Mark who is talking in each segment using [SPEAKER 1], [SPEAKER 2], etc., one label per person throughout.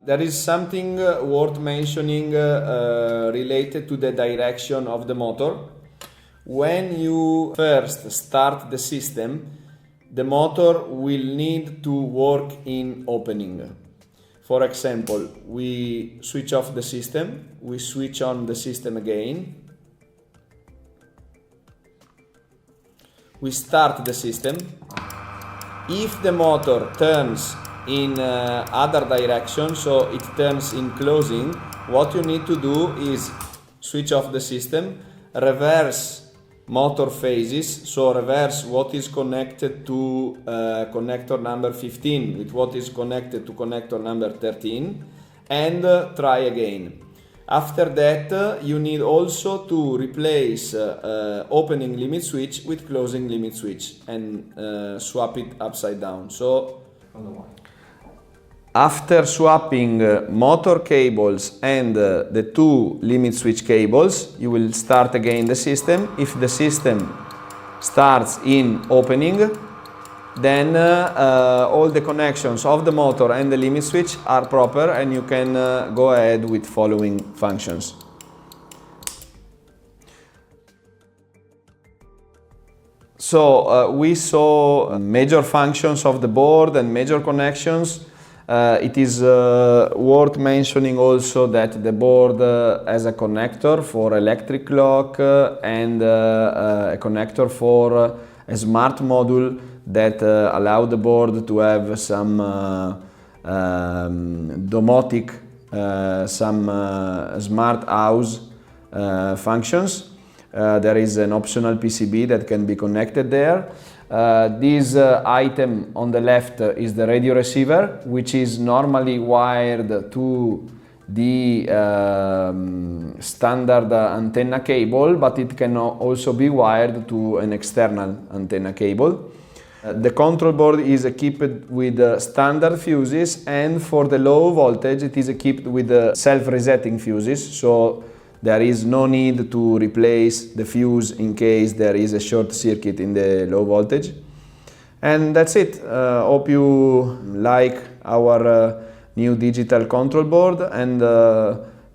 [SPEAKER 1] There is something worth mentioning related to the direction of the motor. When you first start the system, the motor will need to work in opening. For example, we switch off the system, we switch on the system again, we start the system. If the motor turns in other direction, so it turns in closing, what you need to do is switch off the system, reverse motor phases, so reverse what is connected to connector number 15 with what is connected to connector number 13, and try again. After that, you need also to replace opening limit switch with closing limit switch and swap it upside down. So after swapping motor cables and the two limit switch cables, you will start again the system. If the system starts in opening, then all the connections of the motor and the limit switch are proper, and you can go ahead with following functions. So we saw major functions of the board and major connections. It is worth mentioning also that the board has a connector for electric clock and a connector for a smart module that allow the board to have some domotic, some smart house functions. There is an optional PCB that can be connected there. This item on the left is the radio receiver, which is normally wired to the standard antenna cable, but it can also be wired to an external antenna cable. The control board is equipped with standard fuses, and for the low voltage it is equipped with self-resetting fuses, so there is no need to replace the fuse in case there is a short circuit in the low voltage. And that's it. Hope you like our new digital control board, and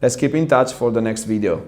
[SPEAKER 1] let's keep in touch for the next video.